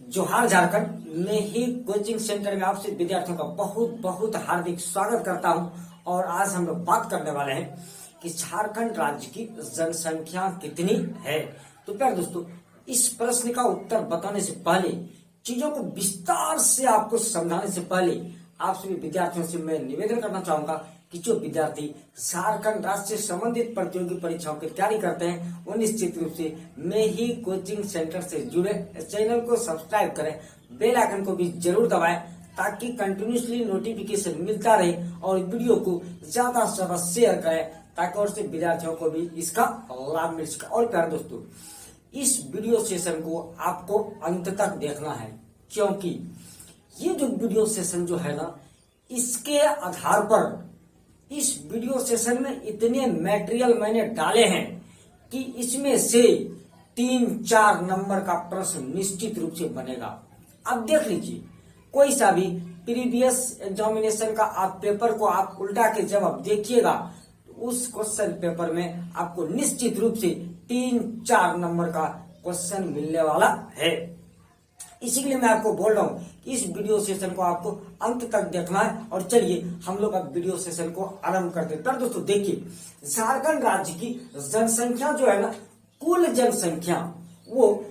जोहार झारखंड में ही coaching centre में आपसे विद्यार्थियों का बहुत बहुत हार्दिक स्वागत करता हूं। और आज हम लोग बात करने वाले हैं कि झारखंड राज्य की जनसंख्या कितनी है। तो प्यारे दोस्तों, इस प्रश्न का उत्तर बताने से पहले, चीजों को विस्तार से आपको समझाने से पहले आप सभी विद्यार्थियों से मैं निवेदन करना चाहूंगा कि जो विद्यार्थी झारखंड राज्य से संबंधित प्रतियोगी परीक्षाओं की तैयारी करते हैं वो निश्चित रूप से मैं ही कोचिंग सेंटर से जुड़े चैनल को सब्सक्राइब करें, बेल आइकन को भी जरूर दबाएं ताकि कंटिन्यूसली नोटिफिकेशन मिलता रहे और वीडियो को ज्यादा से ज्यादा शेयर करें ताकि और से विद्यार्थियों को भी इसका लाभ मिल सके। और प्यारे दोस्तों, इस वीडियो सेशन को आपको अंत तक देखना है क्योंकि ये जो वीडियो सेशन जो है ना, इसके आधार पर इस वीडियो सेशन में इतने मटेरियल मैंने डाले हैं कि इसमें से 3-4 नंबर का प्रश्न निश्चित रूप से बनेगा। अब देख लीजिए, कोई सा भी प्रीवियस एग्जामिनेशन का आप पेपर को आप उल्टा के जब आप देखिएगा तो उस क्वेश्चन पेपर में आपको निश्चित रूप से 3-4 नंबर का क्वेश्चन मिलने वाला है। इसीलिए मैं आपको बोल रहा हूं कि इस वीडियो सेशन को आपको अंत तक देखना है। और चलिए हम लोग अब वीडियो सेशन को आरंभ करते हैं। पर दोस्तों देखिए, झारखंड राज्य की जनसंख्या जो है ना, कुल जनसंख्या वो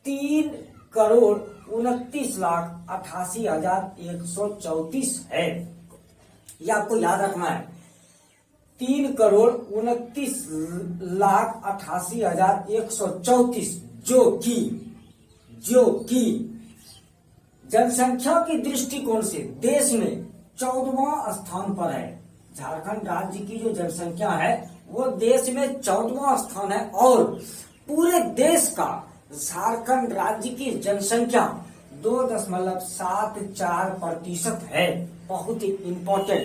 3,29,88,134 है। ये आपको याद रखना है, 3,29,88,134 जो कि जनसंख्या के दृष्टिकोण से देश में 14वां स्थान पर है। झारखंड राज्य की जो जनसंख्या है वो देश में 14वां स्थान है और पूरे देश का झारखंड राज्य की जनसंख्या 2.74% है। बहुत ही इंपॉर्टेंट।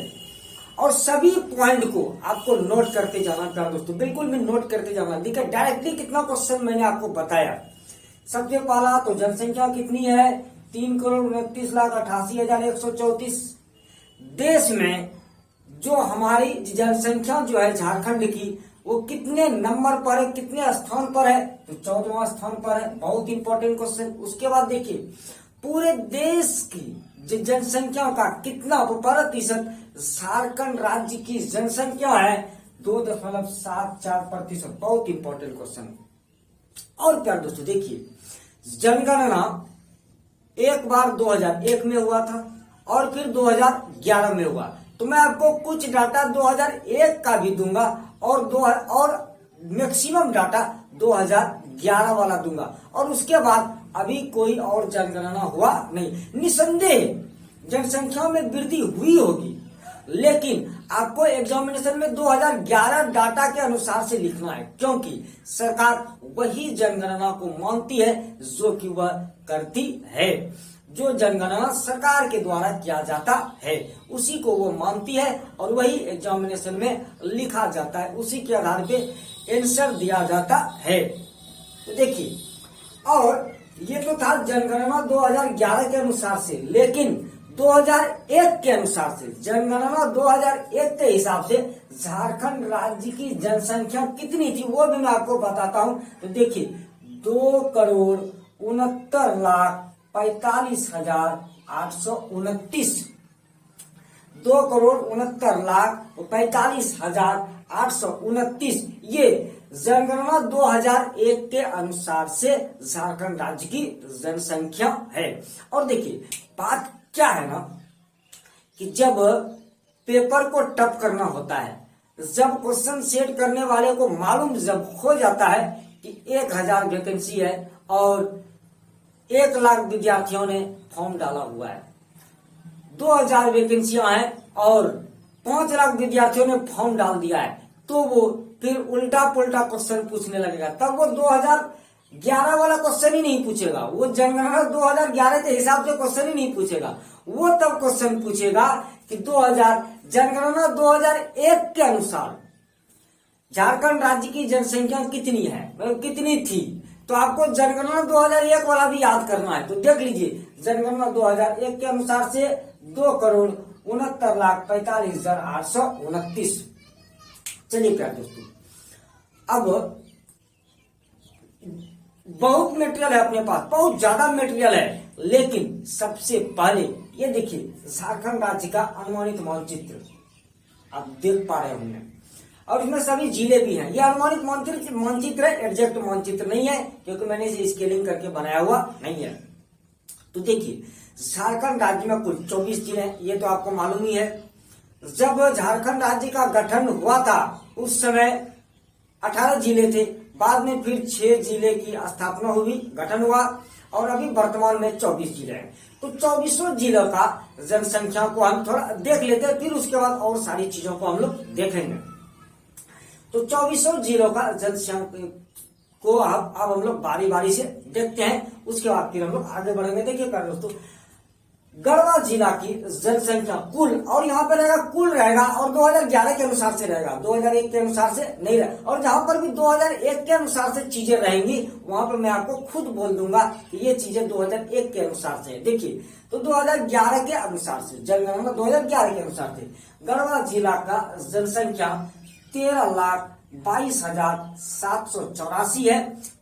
और सभी पॉइंट को आपको नोट करते जाना प्यारे दोस्तों, बिल्कुल भी नोट करते जाना। देखिए डायरेक्टली कितना क्वेश्चन मैंने आपको बताया। सबसे पहला तो जनसंख्या कितनी है, 3,29,88,134। देश में जो हमारी जनसंख्या जो है झारखंड की वो कितने नंबर पर है, कितने स्थान पर है, तो 14वां स्थान पर है। बहुत इंपॉर्टेंट क्वेश्चन। उसके बाद देखिए, पूरे देश की जनसंख्या का कितना प्रतिशत झारखंड राज्य की जनसंख्या है, 2.74%। बहुत इंपॉर्टेंट क्वेश्चन। और प्यारे दोस्तों देखिए, जनगणना एक बार 2001 में हुआ था और फिर 2011 में हुआ। तो मैं आपको कुछ डाटा 2001 का भी दूंगा और मैक्सिमम डाटा 2011 वाला दूंगा। और उसके बाद अभी कोई और जनगणना हुआ नहीं। निसंदेह जनसंख्या में वृद्धि हुई होगी, लेकिन आपको एग्जामिनेशन में 2011 डाटा के अनुसार से लिखना है क्योंकि सरकार वही जनगणना को मानती है जो कि वह करती है। जो जनगणना सरकार के द्वारा किया जाता है उसी को वो मानती है और वही एग्जामिनेशन में लिखा जाता है। उसी के आधार पे आंसर दिया जाता है। तो देखिए, और ये तो था जनगणना 2011 के अनुसार से, लेकिन 2001 के अनुसार से, जनगणना 2001 के हिसाब से झारखंड राज्य की जनसंख्या कितनी थी वो भी मैं आपको बताता हूं। तो देखिए, 2,69,45,829 2,69,45,829 ये जनगणना 2001 के अनुसार से झारखंड राज्य की जनसंख्या है। और देखिए, बात क्या है ना कि जब पेपर को टफ करना होता है, जब क्वेश्चन सेट करने वाले को मालूम जब हो जाता है कि 1,000 वैकेंसी है और 1 लाख विद्यार्थियों ने फॉर्म डाला हुआ है, 2,000 वैकेंसियां हैं और 5 लाख विद्यार्थियों ने फॉर्म डाल दिया है, तो वो फिर उल्टा पुल्टा क्वेश्चन पूछने लगेगा। तब वो 2011 वाला क्वेश्चन ही नहीं पूछेगा, वो जनगणना 2011 के हिसाब से क्वेश्चन ही नहीं पूछेगा। वो तब क्वेश्चन पूछेगा कि जनगणना 2001 के अनुसार झारखंड राज्य की जनसंख्या कितनी है, मतलब कितनी थी। तो आपको जनगणना 2001 वाला भी याद करना है। तो देख लीजिए, जनगणना 2001 के अनुसार से 2,69,45,829। चलिए प्यारे दोस्तों, अब बहुत मटेरियल है अपने पास, बहुत ज्यादा मटेरियल है। लेकिन सबसे पहले ये देखिए झारखंड राज्य का अनुमानित मानचित्र आप देख पा रहे होंगे, और इसमें सभी जिले भी हैं। यह अनुमानित मानचित्र है, एग्जैक्ट मानचित्र नहीं है, क्योंकि मैंने इसे स्केलिंग करके बनाया हुआ नहीं है। तो देखिए झारखंड राज्य में कुल 24 जिले हैं, ये तो आपको मालूम ही है। जब झारखंड राज्य का गठन हुआ था उस समय 18 जिले थे, बाद में फिर 6 जिले की स्थापना हुई, गठन हुआ, और अभी वर्तमान में 24 जिले हैं। तो 24 जिलों का जनसंख्या को हम थोड़ा देख लेते हैं, फिर उसके बाद और सारी चीजों को हम लोग देखेंगे। तो 24 जिलों का जनसंख्या को अब हम लोग बारी बारी से देखते हैं, उसके बाद फिर हम लोग आगे बढ़ेंगे। देखिए दोस्तों, गढ़वा जिला की जनसंख्या कुल, और यहाँ पे रहेगा कुल रहेगा, और 2011 के अनुसार से रहेगा, 2001 के अनुसार से नहीं रहेगा। और जहां पर भी 2001 के अनुसार से चीजें रहेंगी वहां पर मैं आपको खुद बोल दूंगा कि ये चीजें 2001 के अनुसार से। देखिए तो 2011 के अनुसार से, जनगणना 2011 के अनुसार से गढ़वा जिला का जनसंख्या 13,22,784 है।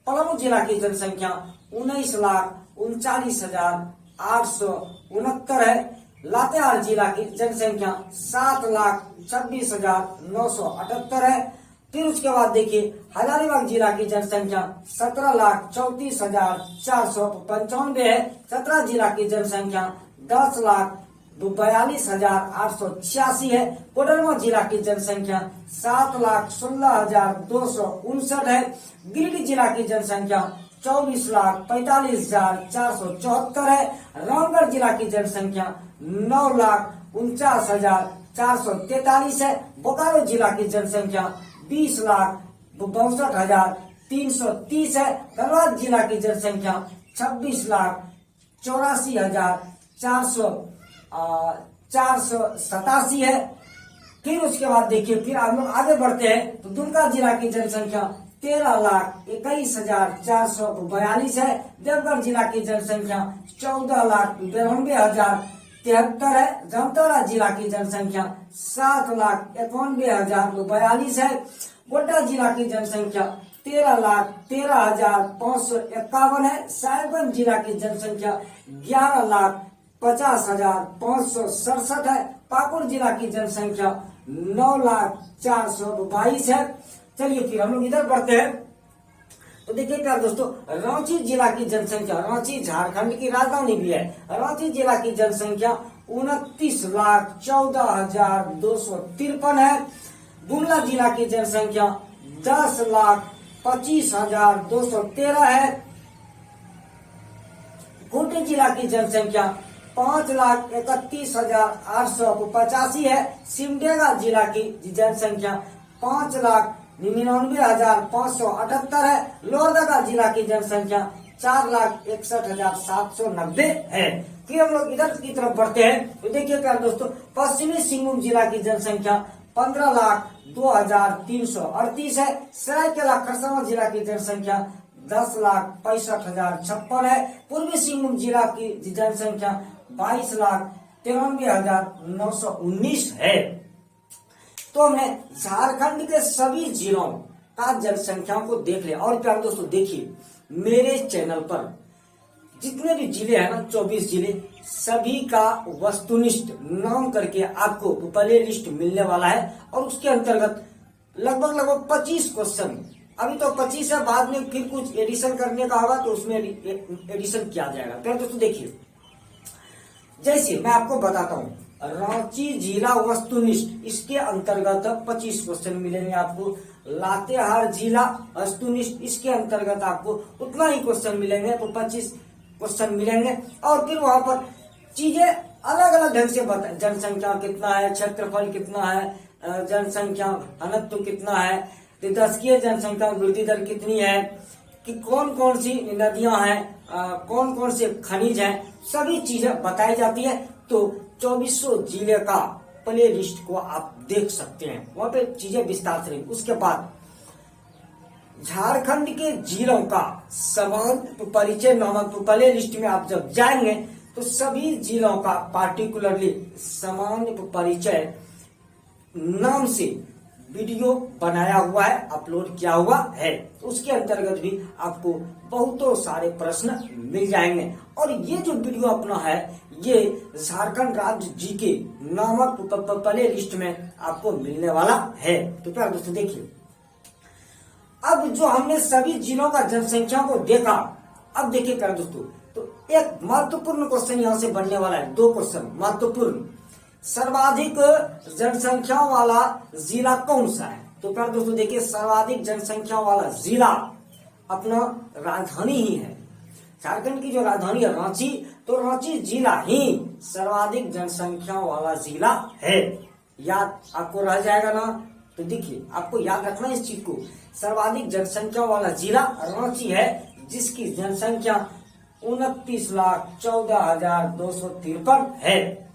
पलामू जिला की जनसंख्या 19,39,869 है। लातेहार जिला की जनसंख्या 7,26,978 है। फिर उसके बाद देखिए हजारीबाग जिला की जनसंख्या 17,34,495 है। 17 जिला की जनसंख्या 10,42,886 है। कोडरमा जिला की जनसंख्या 7,16,259 है। गिरिडीह जिला की जनसंख्या 24,45,474 है। रामगढ़ जिला की जनसंख्या 9,49,443 है। बोकारो जिला की जनसंख्या 20,62,330 है। धनबाद जिला की जनसंख्या 26,84,487 है। फिर उसके बाद देखिए, फिर हम लोग आगे बढ़ते हैं तो दुमका जिला की जनसंख्या 13,21,442 है। देवघर जिला की जनसंख्या 14,92,073 है। जामताड़ा जिला की जनसंख्या 7,91,042 है। गोड्डा जिला की जनसंख्या 13,13,551 है। साहिबगंज जिला की जनसंख्या 11,50,567 है। पाकुड़ जिला की जनसंख्या 9,422 है। चलिए फिर हम लोग इधर बढ़ते हैं तो देखिए प्यार दोस्तों, रांची जिला की जनसंख्या, रांची झारखंड की राजधानी भी है, रांची जिला की जनसंख्या 29,14,253 है। गुमला जिला की जनसंख्या 10,25,213 है। खूंटी जिला की जनसंख्या 5,31,885 है। सिमडेगा जिला की जनसंख्या 5,99,578 है। लोहरदगा जिला की जनसंख्या 4,61,790 है। फिर हम लोग इधर की तरफ बढ़ते हैं तो देखिए प्यार दोस्तों, पश्चिमी सिंहभूम जिला की जनसंख्या 15,02,338 है। सरायकेला खरसावां जिला की जनसंख्या 10,65,056 है। पूर्वी सिंहभूम जिला की जनसंख्या 22,93,919 है। तो हमने झारखंड के सभी जिलों का जनसंख्या को देख लिया। और प्यारे दोस्तों देखिए, मेरे चैनल पर जितने भी जिले हैं ना, 24 जिले, सभी का वस्तुनिष्ठ नाम करके आपको प्ले लिस्ट मिलने वाला है। और उसके अंतर्गत लगभग 25 क्वेश्चन, अभी तो 25 है, बाद में फिर कुछ एडिशन करने का होगा तो उसमें एडिशन किया जाएगा। प्यारे दोस्तों देखिए, जैसे मैं आपको बताता हूँ, रांची जिला वस्तुनिष्ठ, इसके अंतर्गत 25 क्वेश्चन मिलेंगे आपको। लातेहार जिला वस्तुनिष्ठ, इसके अंतर्गत आपको उतना ही क्वेश्चन मिलेंगे, तो 25 क्वेश्चन मिलेंगे। और फिर वहां पर चीजें अलग अलग ढंग से बताए, जनसंख्या कितना है, क्षेत्रफल कितना है, जनसंख्या घनत्व कितना है, दशकीय जनसंख्या वृद्धि दर कितनी है, कि कौन कौन सी नदियां हैं, कौन कौन से खनिज हैं, सभी चीजें बताई जाती है। तो 24 जिले का प्ले लिस्ट को आप देख सकते हैं, वहां पे चीजें विस्तार से। उसके बाद झारखंड के जिलों का सामान्य परिचय नामक प्ले लिस्ट में आप जब जाएंगे तो सभी जिलों का पार्टिकुलरली सामान्य परिचय नाम से वीडियो बनाया हुआ है, अपलोड किया हुआ है। उसके अंतर्गत भी आपको बहुतों सारे प्रश्न मिल जाएंगे। और ये जो वीडियो अपना है ये झारखंड राज्य जीके नामक प्ले लिस्ट में आपको मिलने वाला है। तो प्यारे दोस्तों देखिए, अब जो हमने सभी जिलों का जनसंख्या को देखा, अब देखिए प्यारे दोस्तों, तो एक महत्वपूर्ण क्वेश्चन यहाँ से बनने वाला है। 2 क्वेश्चन महत्वपूर्ण। सर्वाधिक जनसंख्या वाला जिला कौन सा है? तो प्यारे दोस्तों देखिए, सर्वाधिक जनसंख्या वाला जिला अपना राजधानी ही है। झारखंड की जो राजधानी है रांची, तो रांची जिला ही सर्वाधिक जनसंख्या वाला जिला है। याद आपको रह जाएगा ना? तो देखिए, आपको याद रखना इस चीज को, सर्वाधिक जनसंख्या वाला जिला रांची है, जिसकी जनसंख्या 29,14,253 है।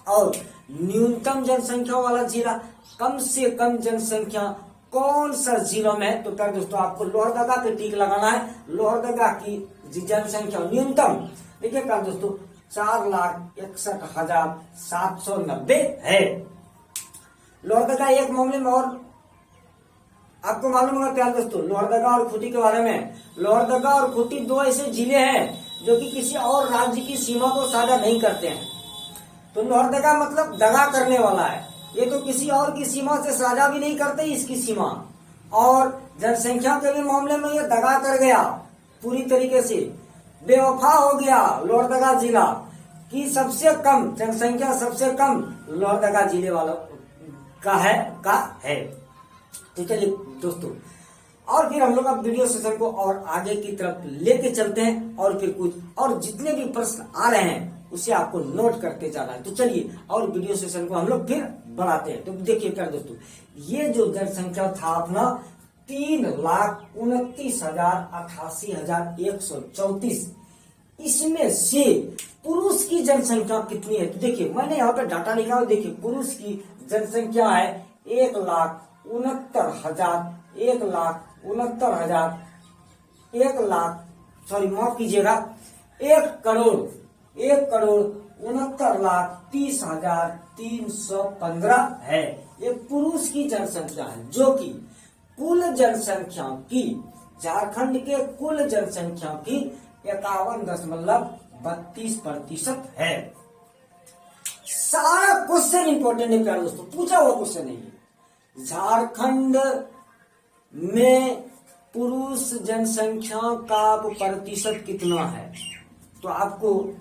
और न्यूनतम जनसंख्या वाला जिला, कम से कम जनसंख्या कौन सा जिला में? तो प्यारे दोस्तों आपको लोहरदगा पे टिक लगाना है। लोहरदगा की जनसंख्या न्यूनतम देखिए प्यारे दोस्तों 4,61,790 है। लोहरदगा एक मामले में और आपको मालूम होगा प्यारे दोस्तों, लोहरदगा और खूंटी के बारे में। लोहरदगा और खूंटी 2 ऐसे जिले हैं जो कि किसी और राज्य की सीमा को साझा नहीं करते हैं। तो लोहरदगा मतलब दगा करने वाला है, ये तो किसी और की सीमा से साझा भी नहीं करते इसकी सीमा। और जनसंख्या के भी मामले में ये दगा कर गया, पूरी तरीके से बेवफा हो गया। लोहरदगा जिला की सबसे कम जनसंख्या, सबसे कम लोहरदगा जिले वालों का है। तो चलिए दोस्तों, और फिर हम लोग अब वीडियो सेशन को और आगे की तरफ लेके चलते हैं, और फिर कुछ और जितने भी प्रश्न आ रहे हैं उसे आपको नोट करते जाना है। तो चलिए और वीडियो सेशन को हम लोग फिर बढ़ाते हैं। तो देखिए प्यारे दोस्तों, ये जो जनसंख्या था अपना 3,29,88,134, इसमें से पुरुष की जनसंख्या कितनी है? तो देखिए मैंने यहाँ पे डाटा लिखा है। देखिए पुरुष की जनसंख्या है 1,69,30,315 है। ये पुरुष की जनसंख्या है, जो कि कुल जनसंख्या की, झारखंड के कुल जनसंख्या की 51.32% है। सारा क्वेश्चन इंपॉर्टेंट है प्यारे दोस्तों, पूछा हुआ क्वेश्चन है ये। झारखंड में पुरुष जनसंख्या का प्रतिशत कितना है? तो आपको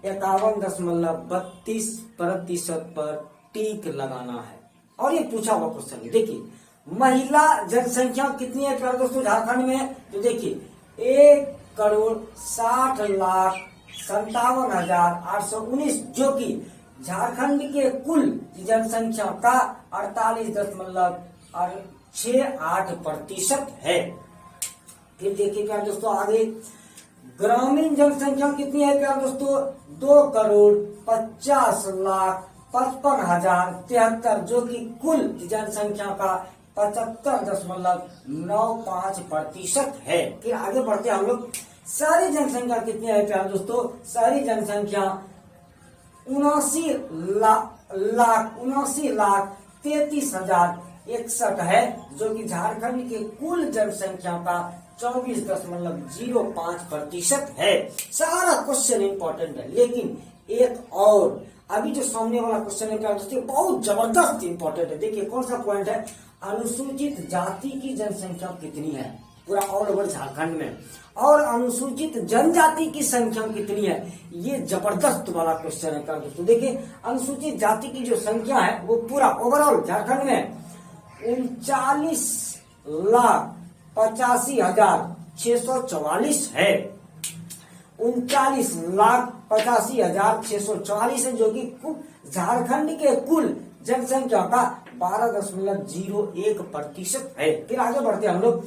51.32% पर टिक लगाना है। और ये पूछा हुआ क्वेश्चन है। देखिए महिला जनसंख्या कितनी है प्यारे दोस्तों झारखंड में? तो देखिए 1,60,57,819, जो कि झारखंड के कुल जनसंख्या का 48.68% है। फिर देखिए प्यारे दोस्तों आगे, ग्रामीण जनसंख्या कितनी है प्यारे दोस्तों? 2,50,55,073, जो कि कुल जनसंख्या का 75.95% है। फिर आगे बढ़ते हैं हम लोग, सारी जनसंख्या कितनी है प्यारे दोस्तों? सारी जनसंख्या 79,33,61 है, जो कि झारखंड के कुल जनसंख्या का 24.05% है। सारा क्वेश्चन इंपॉर्टेंट है, लेकिन एक और अभी जो सामने वाला क्वेश्चन है दोस्तों बहुत जबरदस्त इंपॉर्टेंट है। देखिए कौन सा पॉइंट है, अनुसूचित जाति की जनसंख्या कितनी है पूरा ऑल ओवर झारखंड में, और अनुसूचित जनजाति की संख्या कितनी है? ये जबरदस्त वाला क्वेश्चन है दोस्तों। देखिए अनुसूचित जाति की जो संख्या है वो पूरा ओवरऑल झारखंड में 39,85,644 है। 39,85,644 है, जो कि झारखंड के कुल जनसंख्या का 12.01% है। फिर आगे बढ़ते हैं हम लोग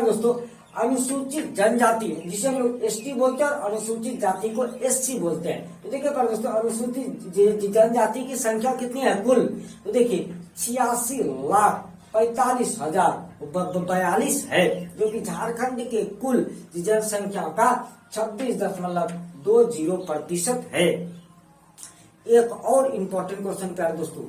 दोस्तों, अनुसूचित जनजाति जिसे हम लोग एसटी बोलते हैं और अनुसूचित जाति को एससी बोलते हैं। तो देखिए दोस्तों अनुसूचित जनजाति की संख्या कितनी है कुल? तो देखिए 86,45,042 है, जो कि झारखंड के कुल जनसंख्या का 26.20% है। एक और इम्पोर्टेंट क्वेश्चन प्यारे दोस्तों,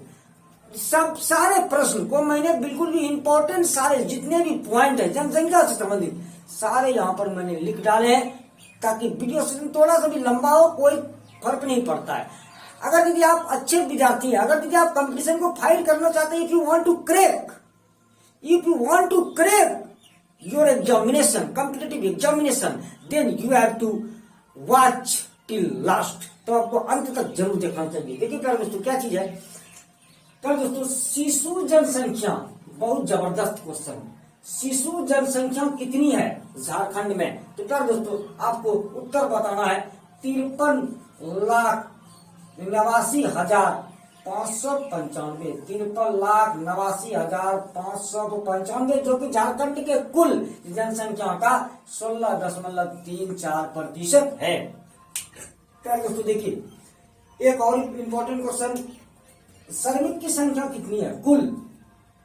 सब सारे प्रश्न को मैंने बिल्कुल भी इंपॉर्टेंट सारे जितने भी पॉइंट है जनसंख्या से संबंधित सारे यहाँ पर मैंने लिख डाले हैं, ताकि वीडियो सेशन थोड़ा सा भी लंबा हो कोई फर्क नहीं पड़ता है। अगर यदि आप अच्छे विद्यार्थी हैं, अगर यदि आप कंपटीशन को फाइट करना चाहते हैं, if you want to crack your examination, competitive examination, then you have to watch till last. तो आपको अंत तक जरूर देखना चाहिए। देखिए प्यारे दोस्तों क्या चीज है, प्यारे दोस्तों शिशु जनसंख्या, बहुत जबरदस्त क्वेश्चन। शिशु जनसंख्या कितनी है झारखंड में? तो प्यारे दोस्तों आपको उत्तर बताना है 53,89,595, 53,89,595, जो कि झारखंड के कुल जनसंख्या का 16.34% है। प्यारे दोस्तों देखिए एक और इम्पोर्टेंट क्वेश्चन, श्रमिक की संख्या कितनी है?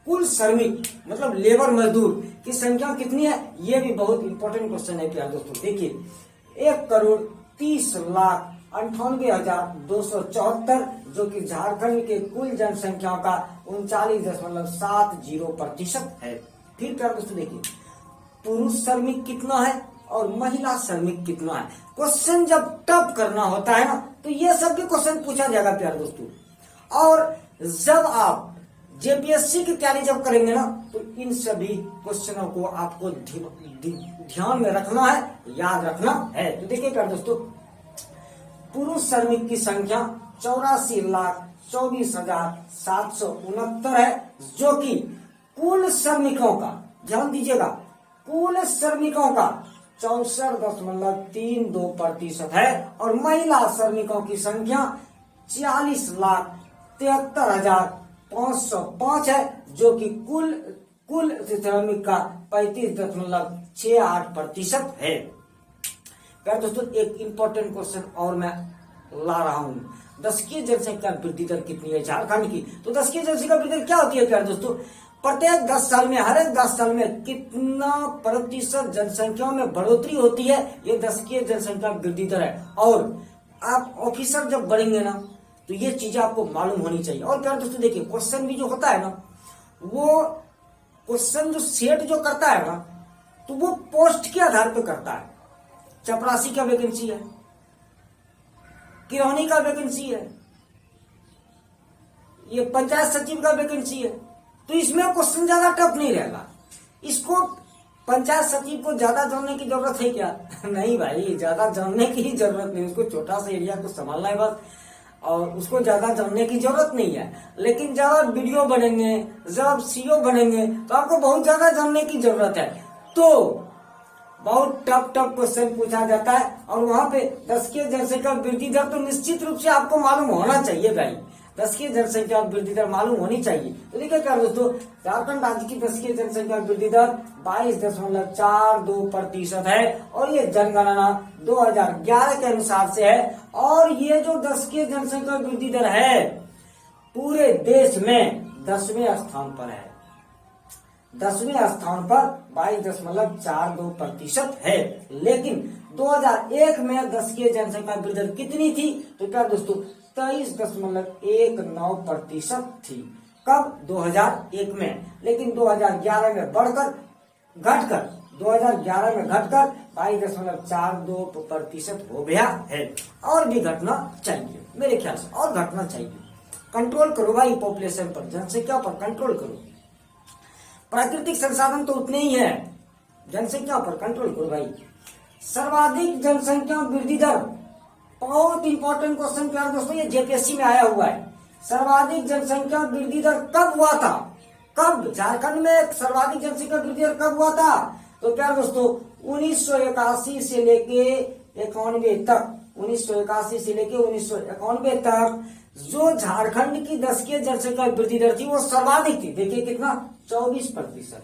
कुल श्रमिक मतलब लेबर मजदूर की संख्या कितनी है? ये भी बहुत इंपॉर्टेंट क्वेश्चन है प्यारे दोस्तों। देखिए 1,30,98,274, जो कि झारखंड के कुल जनसंख्या का 39.70% है। फिर प्यारे दोस्तों देखिए पुरुष श्रमिक कितना है और महिला श्रमिक कितना है। क्वेश्चन जब टफ करना होता है ना, तो ये सब भी क्वेश्चन पूछा जाएगा प्यारे दोस्तों। और जब आप जेपीएससी की तैयारी जब करेंगे ना, तो इन सभी क्वेश्चनों को आपको ध्यान में रखना है, याद रखना है। तो देखिए प्यारे दोस्तों पुरुष श्रमिक की संख्या 84,24,769 है, जो कि कुल श्रमिकों का, ध्यान दीजिएगा, कुल श्रमिकों का 64.32% है। और महिला श्रमिकों की संख्या 40,73,505 है, जो कि कुल श्रमिक का 35.68% है। प्यारे दोस्तों एक इंपॉर्टेंट क्वेश्चन और मैं ला रहा हूं, दशकीय जनसंख्या वृद्धि दर कितनी है झारखंड की? तो दशकीय जनसंख्या वृद्धि दर क्या होती है प्यारे दोस्तों? प्रत्येक 10 साल में, हर एक 10 साल में कितना प्रतिशत जनसंख्या में बढ़ोतरी होती है, ये दशकीय जनसंख्या वृद्धि दर है। और आप ऑफिसर जब बढ़ेंगे ना, तो ये चीजें आपको मालूम होनी चाहिए। और प्यारे दोस्तों देखिए क्वेश्चन भी जो होता है ना, वो क्वेश्चन जो सेट जो करता है ना, तो वो पोस्ट के आधार पर करता है। चपरासी का वैकेंसी है, किरौनी का वैकेंसी है, ये पंचायत सचिव का वैकेंसी है, तो इसमें क्वेश्चन ज्यादा टफ नहीं रहेगा। इसको पंचायत सचिव को ज्यादा जानने की जरूरत है क्या? नहीं भाई, ज्यादा जानने की ही जरूरत नहीं, उसको छोटा सा एरिया को संभालना है बस, और उसको ज्यादा जानने की जरूरत नहीं है। लेकिन जब आप वीडियो बनेंगे, जब आप सीईओ बनेंगे, तो आपको बहुत ज्यादा जानने की जरूरत है। तो बहुत टफ क्वेश्चन पूछा जाता है, और वहां पे दशकीय जनसंख्या वृद्धि दर तो निश्चित रूप से आपको मालूम होना चाहिए भाई, दशकीय जनसंख्या वृद्धि दर मालूम होनी चाहिए। तो देखिए क्या दोस्तों, झारखंड राज्य की दशकीय जनसंख्या वृद्धि दर 22.42% है, और ये जनगणना 2011 के अनुसार से है। और ये जो दशकीय जनसंख्या वृद्धि दर है पूरे देश में 10वें स्थान पर है, 10वें स्थान पर 22.42% है। लेकिन 2001 में दशकीय जनसंख्या वृद्धि दर कितनी थी? तो क्या दोस्तों 23.19% थी। कब? 2001 में। लेकिन 2011 में बढ़कर घटकर 22% हो गया है। और भी घटना चाहिए मेरे ख्याल से, और घटना चाहिए। कंट्रोल करो भाई पॉपुलेशन पर, जनसंख्या पर कंट्रोल करो। प्राकृतिक संसाधन तो उतने ही है, जनसंख्या पर कंट्रोल करो भाई। सर्वाधिक जनसंख्या वृद्धि दर, बहुत इंपॉर्टेंट क्वेश्चन प्यारे दोस्तों, ये जेपीएससी में आया हुआ है। सर्वाधिक जनसंख्या वृद्धि दर कब हुआ था? कब झारखंड में सर्वाधिक जनसंख्या वृद्धि दर कब हुआ था? तो प्यारे दोस्तों 1981 से लेके 91 तक, 1981 से लेके 1991 तक जो झारखंड की दशकीय जनसंख्या वृद्धि दर थी वो सर्वाधिक थी। देखिए कितना, 24%।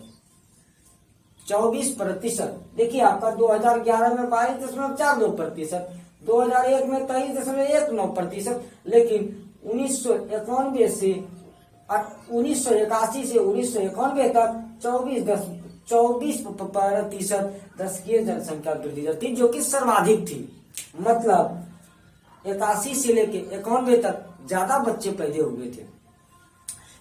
देखिए आपका 2011 में 22.42%, 2001 में 23.19%, लेकिन 1981 से 1991 तक 24% दशकीय जनसंख्या वृद्धि दर थी, जो कि सर्वाधिक थी। मतलब 81 से लेके 91 तक ज्यादा बच्चे पैदा हुए थे।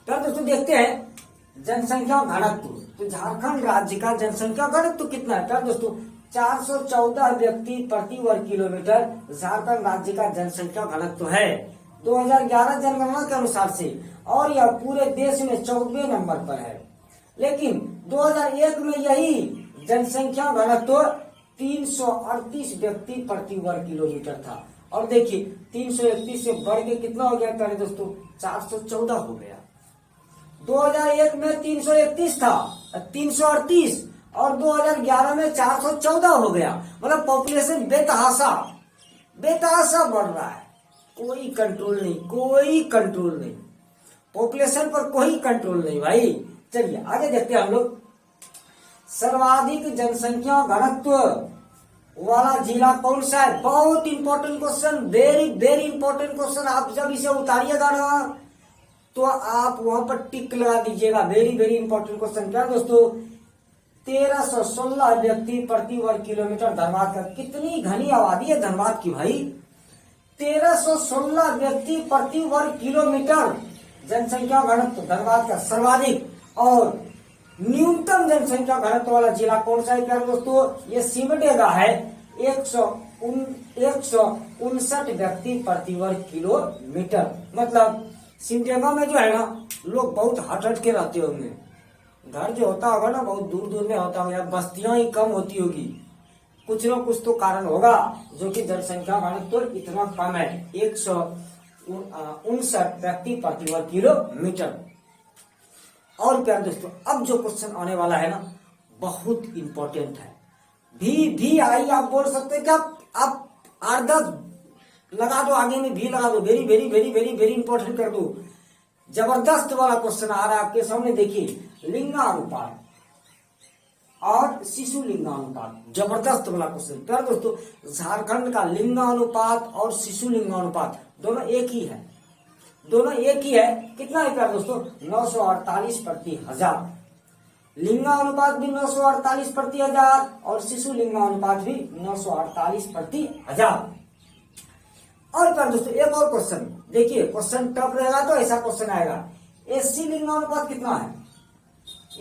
तो दोस्तों देखते हैं जनसंख्या घनत्व। तो झारखंड राज्य का जनसंख्या घनत्व कितना है? तो दोस्तों 414 व्यक्ति प्रति वर्ग किलोमीटर झारखंड राज्य का जनसंख्या घनत्व है 2011 जनगणना के अनुसार से, और यह पूरे देश में 14वें नंबर पर है। लेकिन 2001 में यही जनसंख्या घनत्व 338 व्यक्ति प्रति वर्ग किलोमीटर था। और देखिए 331 से बढ़ के कितना हो गया प्यारे दोस्तों? 414 हो गया। 2001 में 331 था, 338, और 2011 में 414 हो गया। मतलब पॉपुलेशन बेतहाशा बढ़ रहा है। कोई कंट्रोल नहीं, कोई कंट्रोल नहीं, पॉपुलेशन पर कोई कंट्रोल नहीं भाई। चलिए आगे देखते हैं हम लोग। सर्वाधिक जनसंख्या घनत्व वाला जिला कौन सा है? बहुत important question, very very important question. आप जब इसे उतारिएगा ना तो आप वहां पर टिक लगा दीजिएगा। Very very important question. क्या दोस्तों? 1316 व्यक्ति प्रति वर्ग किलोमीटर धनबाद का। कितनी घनी आबादी है धनबाद की भाई। 1316 व्यक्ति प्रति वर्ग किलोमीटर जनसंख्या घनत्व धनबाद का सर्वाधिक। और न्यूनतम जनसंख्या घनत्व वाला जिला कौन सा है प्यारे दोस्तों? ये सिमडेगा है। 159 व्यक्ति प्रति वर्ग किलोमीटर। मतलब सिमडेगा में जो है ना लोग बहुत हट के रहते होंगे। घर जो होता होगा ना बहुत दूर दूर में होता होगा, बस्तियां ही कम होती होगी। कुछ न कुछ तो कारण होगा जो कि जनसंख्या घनत्व इतना कम है, 159 व्यक्ति प्रति वर्ग किलोमीटर। और प्यारे दोस्तों अब जो क्वेश्चन आने वाला है ना बहुत इंपॉर्टेंट है। भी आई आप बोल सकते हैं कि आप आर्धा लगा दो, आगे में भी लगा दो। Very very very very very important कर दो। जबरदस्त वाला क्वेश्चन आ रहा है आपके सामने। देखिए लिंगानुपात और शिशु लिंगानुपात, जबरदस्त वाला क्वेश्चन। प्यारे दोस्तों झारखंड का लिंगानुपात और शिशु लिंगानुपात दोनों एक ही है, दोनों एक ही है। कितना है प्यारे दोस्तों? 948 प्रति हजार। लिंगानुपात भी 948 प्रति हजार और शिशु लिंगानुपात भी 948 प्रति हजार। और प्यारे दोस्तों एक और क्वेश्चन देखिए, क्वेश्चन टफ रहेगा तो ऐसा क्वेश्चन आएगा। एससी लिंगानुपात कितना है?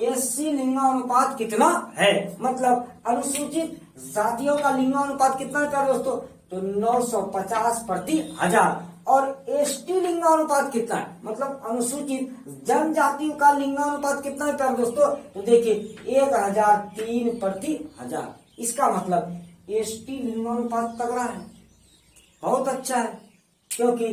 एससी लिंगानुपात कितना है? मतलब अनुसूचित जातियों का लिंगानुपात कितना है प्यारे दोस्तों? तो 950 प्रति हजार। और एसटी लिंगानुपात कितना है? मतलब अनुसूचित जनजातियों का लिंगानुपात कितना है प्यारे दोस्तों? तो देखिए 1003 प्रति हजार। इसका मतलब एसटी लिंगानुपात तगड़ा है, बहुत अच्छा है, क्योंकि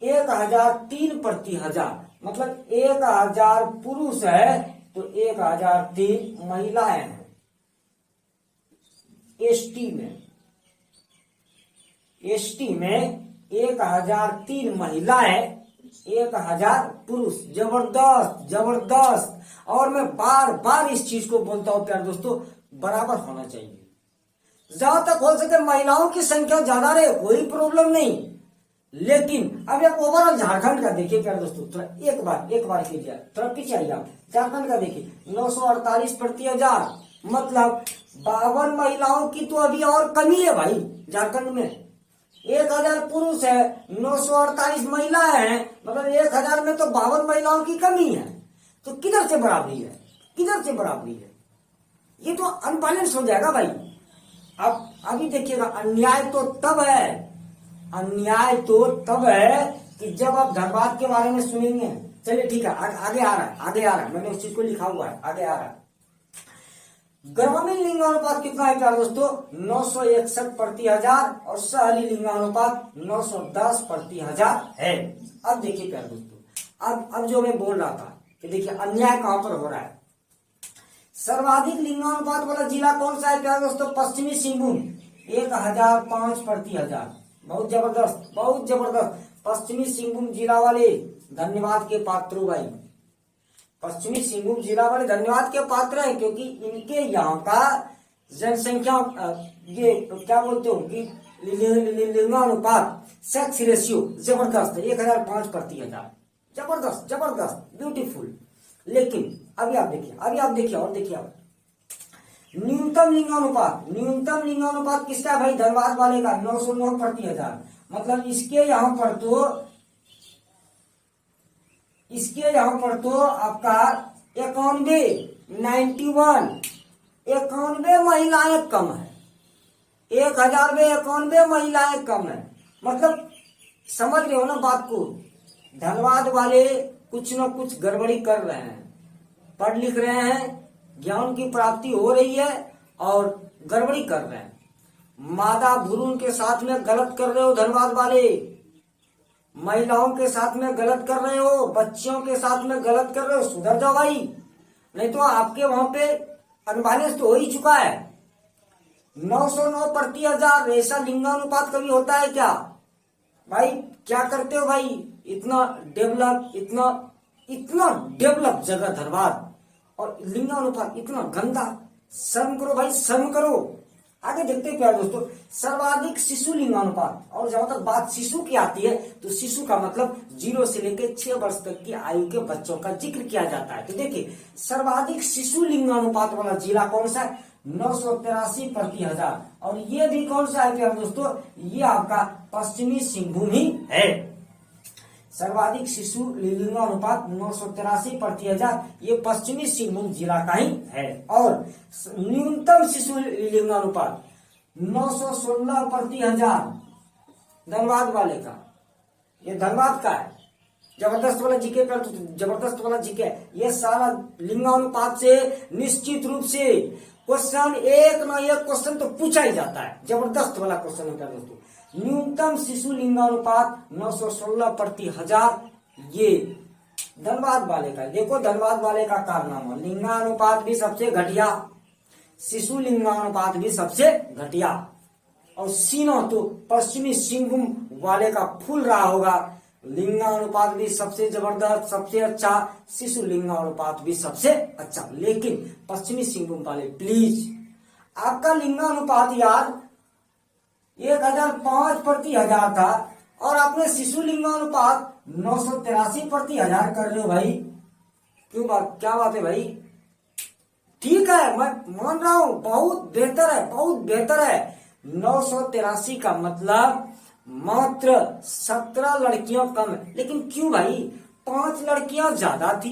1003 प्रति हजार मतलब 1000 पुरुष है तो 1003 महिलाएं हैं एसटी में 1003 महिलाएं, 1000 पुरुष। जबरदस्त जबरदस्त। और मैं बार बार इस चीज को बोलता हूं प्यारे दोस्तों, बराबर होना चाहिए। जहां तक हो सके महिलाओं की संख्या ज्यादा रहे कोई प्रॉब्लम नहीं, लेकिन अब आप ओवरऑल झारखंड का देखिए प्यारे दोस्तों। थोड़ा एक बार कीजिए, थोड़ा पीछे आइए आप। झारखंड का देखिए 948 प्रति हजार, मतलब 52 महिलाओं की तो अभी और कमी है भाई झारखंड में। 1000 पुरुष है, 948 महिलाएं हैं, मतलब 1000 में तो 52 महिलाओं की कमी है। तो किधर से बराबरी है? किधर से बराबरी है? ये तो अनबैलेंस हो जाएगा भाई। अब अभी देखिएगा, अन्याय तो तब है कि जब आप धनबाद के बारे में सुनेंगे। चलिए ठीक है, आगे आ रहा है, मैंने उस चीज को लिखा हुआ है, आगे आ रहा है। ग्रामीण लिंगानुपात कितना है प्यारे दोस्तों? 961 प्रति हजार और शहरी लिंगानुपात 910 प्रति हजार है। अब देखिए प्यारे दोस्तों, अब जो मैं बोल रहा था कि देखिए अन्याय कहां पर हो रहा है। सर्वाधिक लिंगानुपात वाला जिला कौन सा है प्यारे दोस्तों? पश्चिमी सिंहभूम 1005 प्रति हजार। बहुत जबरदस्त, बहुत जबरदस्त। पश्चिमी सिंहभूम जिला वाले धन्यवाद के पात्र भाई। पश्चिमी सिंहभूम जिला वाले धन्यवाद के पात्र हैं, क्योंकि इनके यहाँ का जनसंख्या ये क्या बोलते हो कि लिंगानुपात सेक्स रेशियो जबरदस्त है, 1005 प्रति हजार। जबरदस्त जबरदस्त, ब्यूटीफुल। लेकिन अभी आप देखिए और देखिए आप न्यूनतम लिंगानुपात किसका भाई? धनबाद वाले का 909 प्रति हजार। मतलब इसके यहाँ पर तो इसके यहाँ पर तो आपका 91 महिलाएं कम है, 1000 में 91 महिलाएं कम है। मतलब समझ रहे हो ना बात को। धनबाद वाले कुछ न कुछ गड़बड़ी कर रहे हैं, पढ़ लिख रहे हैं, ज्ञान की प्राप्ति हो रही है और गड़बड़ी कर रहे हैं। मादा भ्रूण के साथ में गलत कर रहे हो धनबाद वाले, महिलाओं के साथ में गलत कर रहे हो, बच्चियों के साथ में गलत कर रहे हो, सुधर जाओ भाई, नहीं तो आपके वहां पे अनबैलेंस तो हो ही चुका है। 909 प्रति 1000 ऐसा लिंगानुपात कभी होता है क्या भाई? क्या करते हो भाई? इतना डेवलप जगह धनबाद और लिंगानुपात इतना गंदा। शर्म करो भाई, शर्म करो। आगे देखते हैं प्यारे दोस्तों, सर्वाधिक शिशु लिंगानुपात। और जहां तक बात शिशु की आती है तो शिशु का मतलब 0 से लेकर 6 वर्ष तक की आयु के बच्चों का जिक्र किया जाता है। तो देखिए सर्वाधिक शिशु लिंगानुपात वाला जिला कौन सा है? 983 प्रति 1000। और ये भी कौन सा है प्यारे दोस्तों? ये आपका पश्चिमी सिंहभूम ही है। सर्वाधिक शिशु लिंगानुपात 983 प्रति 1000, ये पश्चिमी सिंहभूम जिला का ही है। और न्यूनतम शिशु लिंगानुपात 916 प्रति 1000 धनबाद वाले का, ये धनबाद का है। जबरदस्त वाला जीके पर, जबरदस्त वाला जीके। ये सारा लिंगानुपात से निश्चित रूप से क्वेश्चन एक ना एक क्वेश्चन तो पूछा ही जाता है। जबरदस्त वाला क्वेश्चन होता है दोस्तों। न्यूनतम शिशु लिंगानुपात 916 प्रति 1000, ये धनबाद वाले का। देखो धनबाद वाले का कारनामा, लिंगानुपात भी सबसे घटिया, शिशु लिंगानुपात भी सबसे घटिया, और सीनो तो पश्चिमी सिंहभूम वाले का फूल रहा होगा। लिंगानुपात भी सबसे जबरदस्त, सबसे अच्छा, शिशु लिंगानुपात भी सबसे अच्छा। लेकिन पश्चिमी सिंहभूम वाले प्लीज, आपका लिंगानुपात यार 1005 प्रति 1000 था और आपने शिशु लिंगानुपात 983 प्रति 1000 कर रहे हो भाई। क्यों बात, क्या बात है भाई? ठीक है, मैं मान रहा हूं, बहुत बेहतर है, बहुत बेहतर है। 983 का मतलब मात्र 17 लड़कियां कम है। लेकिन क्यों भाई? 5 लड़कियां ज्यादा थी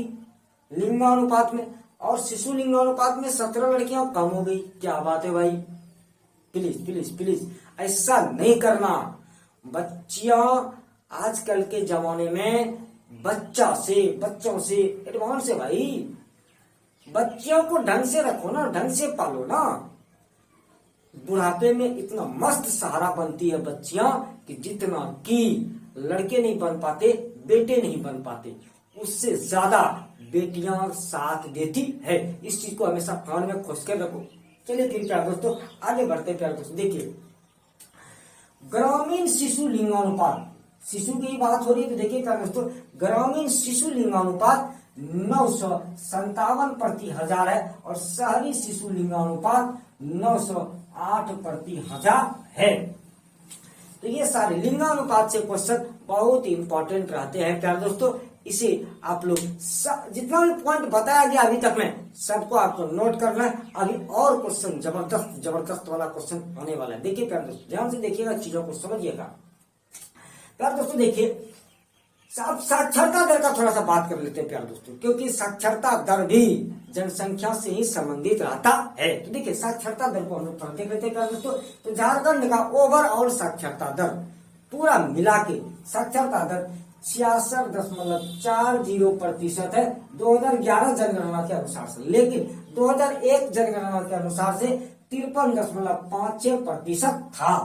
लिंगानुपात में और शिशु लिंगानुपात में 17 लड़कियां कम हो गई। क्या बात है भाई? प्लीज प्लीज प्लीज ऐसा नहीं करना। बच्चियां आजकल के जमाने में बच्चों से एडवांस है भाई। बच्चियों को ढंग से रखो ना, ढंग से पालो ना। बुढ़ापे में इतना मस्त सहारा बनती है बच्चियां कि जितना कि लड़के नहीं बन पाते, बेटे नहीं बन पाते, उससे ज्यादा बेटियां साथ देती है। इस चीज को हमेशा कान में खोस कर रखो। चलिए फिर प्यारे दोस्तों आगे बढ़ते प्यारे दोस्तों। देखिए ग्रामीण शिशु लिंगानुपात, शिशु की बात हो रही है तो देखिए प्यारे दोस्तों, ग्रामीण शिशु लिंगानुपात 957 प्रति 1000 है और शहरी शिशु लिंगानुपात 908 प्रति 1000 है। तो ये सारे लिंगानुपात से क्वेश्चन बहुत इंपॉर्टेंट रहते हैं प्यारे दोस्तों। इसे आप लोग जितना भी पॉइंट बताया गया अभी तक में सबको आपको नोट करना है। अभी और क्वेश्चन जबरदस्त वाला क्वेश्चन आने वाला है। देखिए प्यारे दोस्तों, ध्यान से देखिएगा, चीजों को समझिएगा। प्यारे दोस्तों देखिए, साक्षरता दर का थोड़ा सा बात कर लेते हैं प्यारे दोस्तों, क्योंकि साक्षरता दर भी जनसंख्या से ही संबंधित रहता है। तो देखिए साक्षरता दर को हम लोग पढ़ते रहते हैं प्यारे दोस्तों। तो झारखंड का ओवरऑल साक्षरता दर पूरा मिला के साक्षरता दर 66.40% है 2011 जनगणना के अनुसार से। लेकिन 2001 जनगणना के अनुसार से 53.56% था।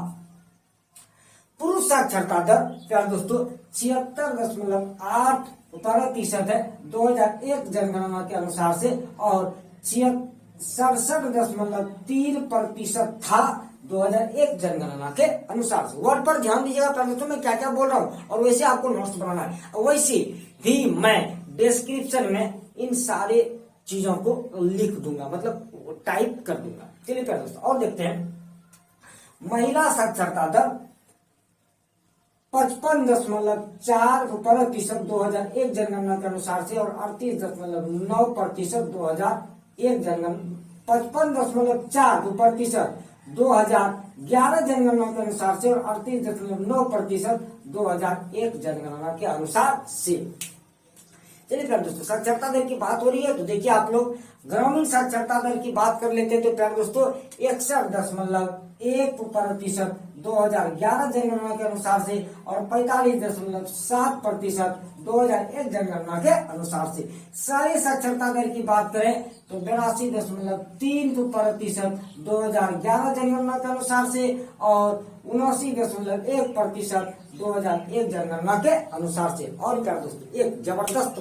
पुरुष साक्षरता दर प्यारे दोस्तों 76.8% है 2001 जनगणना के अनुसार से, और 67.3% था 2001 जनगणना के अनुसार से। वर्ड पर ध्यान दीजिएगा प्यारे दोस्तों, मैं क्या क्या बोल रहा हूँ, और वैसे आपको नोट्स बनाना है। वैसे भी मैं डिस्क्रिप्शन में इन सारे चीजों को लिख दूंगा, मतलब टाइप कर दूंगा। चलिए प्यारे दोस्तों और देखते हैं। महिला साक्षरता दर 55.4% 2001 जनगणना के अनुसार से, और 38.9% 2001 जनगणना, 55.4% 2011 जनगणना के अनुसार से, और 38.9% 2001 जनगणना के अनुसार से। चलिए प्यारे दोस्तों, साक्षरता दर की बात हो रही है तो देखिए आप लोग ग्रामीण साक्षरता दर की बात कर लेते हैं तो प्यारे दोस्तों 61.1% 2011 जनगणना के अनुसार से और 45.7% 2001 जनगणना के अनुसार से। सारी साक्षरता दर की बात करें तो 82.3% 2011 जनगणना के अनुसार से और 79.1% 2001 जनगणना के अनुसार से। और क्या दोस्तों एक जबरदस्त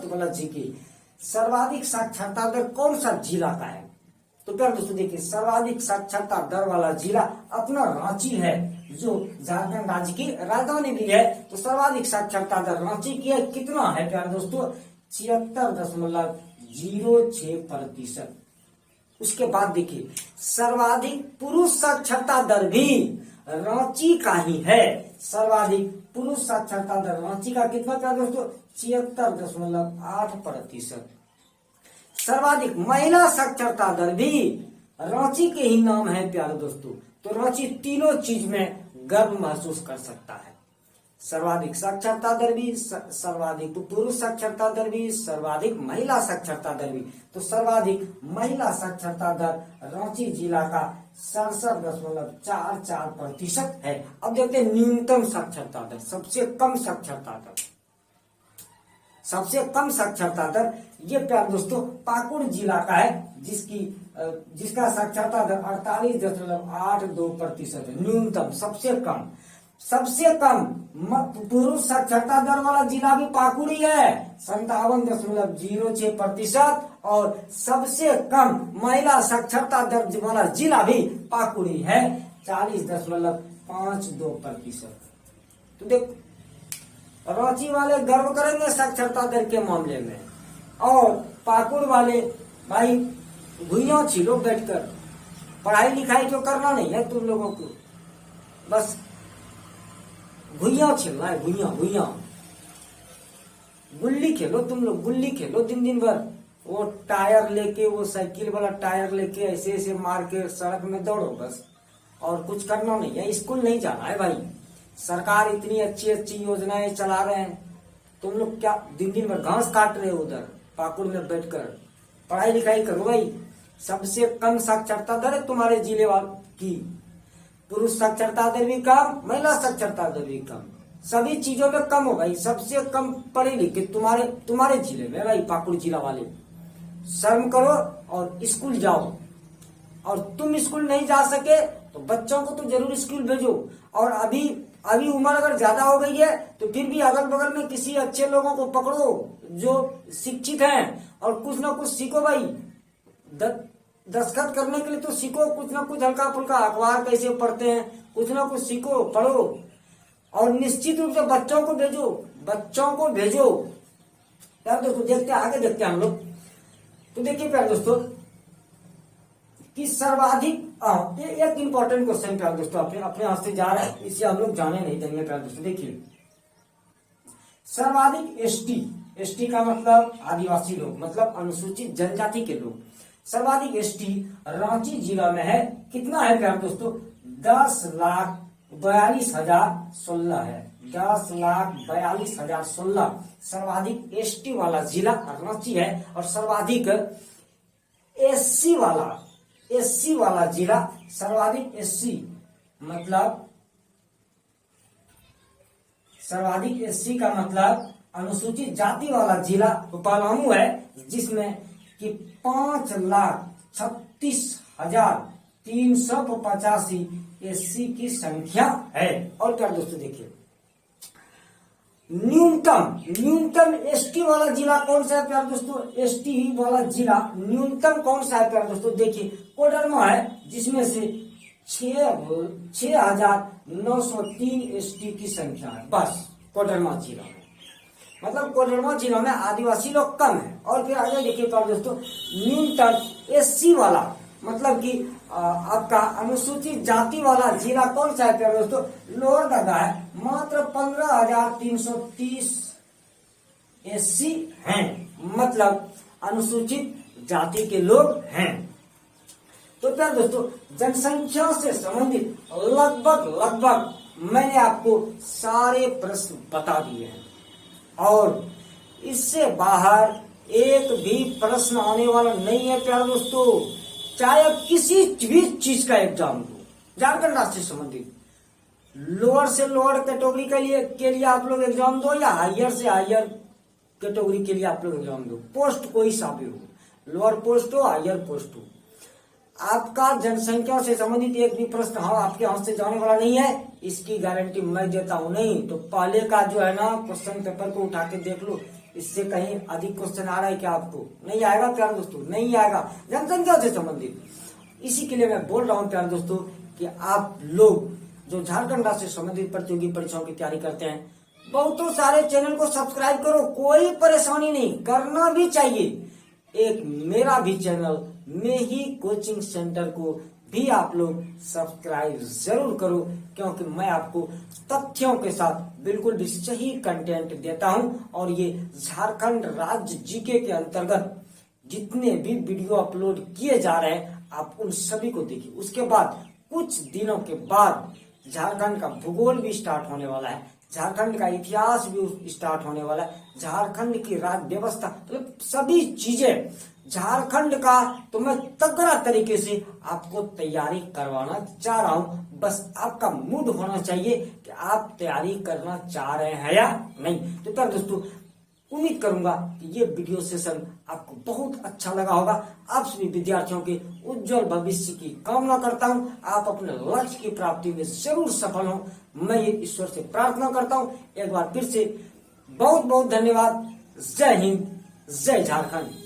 वाला जीके सर्वाधिक साक्षरता दर कौन सा जिला का है? तो प्यारे दोस्तों देखिए, सर्वाधिक साक्षरता दर वाला जिला अपना रांची है, जो झारखंड राज्य की राजधानी भी है। तो सर्वाधिक साक्षरता दर रांची की है, कितना है प्यारे दोस्तों? 76.06%। उसके बाद देखिए सर्वाधिक पुरुष साक्षरता दर भी रांची का ही है। सर्वाधिक पुरुष साक्षरता दर रांची का कितना प्यारे दोस्तों? 76.8%। सर्वाधिक महिला साक्षरता दर भी रांची के ही नाम है प्यारे दोस्तों। तो रांची तीनों चीज में गर्व महसूस कर सकता है। सर्वाधिक साक्षरता दर भी, सर्वाधिक पुरुष साक्षरता दर भी, सर्वाधिक महिला साक्षरता दर भी। तो सर्वाधिक महिला साक्षरता दर रांची जिला का 67.44% है। अब देखते हैं न्यूनतम साक्षरता दर, सबसे कम साक्षरता दर ये प्यारे दोस्तों पाकुड़ जिला का है, जिसका साक्षरता दर 48.82% है। न्यूनतम सबसे कम पुरुष साक्षरता दर वाला जिला भी पाकुड़ ही है, 57.06%। और सबसे कम महिला साक्षरता दर वाला जिला भी पाकुड़ ही है, 40.52%। तो देख, रांची वाले गर्व करेंगे साक्षरता दर के मामले में, और पाकुड़ वाले भाई भुइयां छिलो बैठकर। पढ़ाई लिखाई तो करना नहीं है तुम लोगों को, बस भुइयां छिलना है, भुइयां। गुल्ली खेलो तुम लोग, गुल्ली खेलो दिन भर। वो टायर लेके, वो साइकिल वाला टायर लेके ऐसे मार के सड़क में दौड़ो बस, और कुछ करना नहीं है। स्कूल नहीं जाना है भाई। सरकार इतनी अच्छी योजनाएं चला रहे हैं, तुम लोग क्या दिन भर घास काट रहे हो उधर पाकुड़ में बैठकर? पढ़ाई लिखाई करो भाई। सबसे कम साक्षरता दर है तुम्हारे जिले की। पुरुष साक्षरता दर भी कम, महिला साक्षरता दर भी कम, सभी चीजों में कम हो भाई। सबसे कम पढ़े लिखे तुम्हारे जिले में भाई, पाकुड़ जिला वाले। शर्म करो और स्कूल जाओ। और तुम स्कूल नहीं जा सके तो बच्चों को तो जरूर स्कूल भेजो। और अभी उम्र अगर ज्यादा हो गई है तो फिर भी अगल बगल में किसी अच्छे लोगों को पकड़ो जो शिक्षित हैं, और कुछ ना कुछ सीखो भाई। दस्तखत करने के लिए तो सीखो, कुछ ना कुछ हल्का फुल्का, अखबार कैसे पढ़ते हैं, कुछ ना कुछ सीखो, पढ़ो। और निश्चित रूप से बच्चों को भेजो। यार दोस्तों देखते आगे देखते हम लोग। तो देखिए प्यारे दोस्तों कि सर्वाधिक एक इंपॉर्टेंट क्वेश्चन प्यारे दोस्तों अपने हाथ से जा रहा है, इसे हम लोग जाने नहीं देंगे प्यारे दोस्तों। देखिए सर्वाधिक एसटी का मतलब आदिवासी लोग, मतलब अनुसूचित जनजाति के लोग। सर्वाधिक एसटी रांची जिला में है, कितना है प्यारे दोस्तों? 10,42,016 है, 10,42,016 सर्वाधिक एसटी वाला जिला रांची है। और सर्वाधिक एससी वाला जिला, सर्वाधिक एससी मतलब सर्वाधिक एससी का मतलब अनुसूचित जाति वाला जिला पलामू है, जिसमें कि 5,36,385 एससी की संख्या है। और क्या दोस्तों देखिए न्यूनतम एसटी वाला जिला कौन सा है प्यारे दोस्तों? एसटी वाला जिला न्यूनतम कौन सा है प्यारे दोस्तों? देखिए कोडरमा है, जिसमें से 6,903 एसटी की संख्या है बस कोडरमा जिला में। मतलब कोडरमा जिला में आदिवासी लोग कम है। और फिर आगे देखिए प्यारे दोस्तों न्यूनतम एससी वाला मतलब कि आपका अनुसूचित जाति वाला जिला कौन सा है प्यारे दोस्तों? लोहरदगा है, मात्र 15,330 एससी हैं, मतलब अनुसूचित जाति के लोग हैं। तो प्यारे दोस्तों जनसंख्या से संबंधित लगभग मैंने आपको सारे प्रश्न बता दिए हैं। और इससे बाहर एक भी प्रश्न आने वाला नहीं है प्यारे दोस्तों। चाहे आप किसी भी चीज का एग्जाम दो, झारखंड राज्य से संबंधित लोअर से लोअर कैटेगरी के लिए आप लोग एग्जाम दो, या हायर से हायर कैटेगरी के लिए आप लोग एग्जाम दो, पोस्ट कोई सा भी हो, लोअर पोस्ट हो हायर पोस्ट हो, आपका जनसंख्या से संबंधित एक भी प्रश्न आपके हाथ से जाने वाला नहीं है, इसकी गारंटी मैं देता हूं। नहीं तो पहले का जो है ना क्वेश्चन पेपर को उठा के देख लो, इससे कहीं अधिक क्वेश्चन आ रहा है क्या आपको? नहीं आएगा प्यारे दोस्तों, नहीं आएगा जनसंख्या से संबंधित। इसी के लिए मैं बोल रहा हूं प्यारे दोस्तों कि आप लोग जो झारखंड राज्य से संबंधित प्रतियोगी परीक्षाओं की तैयारी करते हैं, बहुतों सारे चैनल को सब्सक्राइब करो, कोई परेशानी नहीं, करना भी चाहिए। एक मेरा भी चैनल में ही कोचिंग सेंटर को भी आप लोग सब्सक्राइब जरूर करो, क्योंकि मैं आपको तथ्यों के साथ बिल्कुल भी सही कंटेंट देता हूं। और ये झारखंड राज्य जीके के अंतर्गत जितने भी वीडियो अपलोड किए जा रहे हैं आप उन सभी को देखिए। उसके बाद कुछ दिनों के बाद झारखंड का भूगोल भी स्टार्ट होने वाला है, झारखंड का इतिहास भी स्टार्ट होने वाला है, झारखंड की राज्य व्यवस्था, मतलब सभी चीजें झारखंड का तो मैं तगड़ा तरीके से आपको तैयारी करवाना चाह रहा हूं। बस आपका मूड होना चाहिए कि आप तैयारी करना चाह रहे हैं या नहीं। तो प्यारे दोस्तों, उम्मीद करूंगा कि ये वीडियो सेशन आपको बहुत अच्छा लगा होगा। आप सभी विद्यार्थियों के उज्जवल भविष्य की कामना करता हूं, आप अपने लक्ष्य की प्राप्ति में जरूर सफल हो, मैं ये ईश्वर से प्रार्थना करता हूं। एक बार फिर से बहुत बहुत धन्यवाद। जय हिंद, जय झारखंड।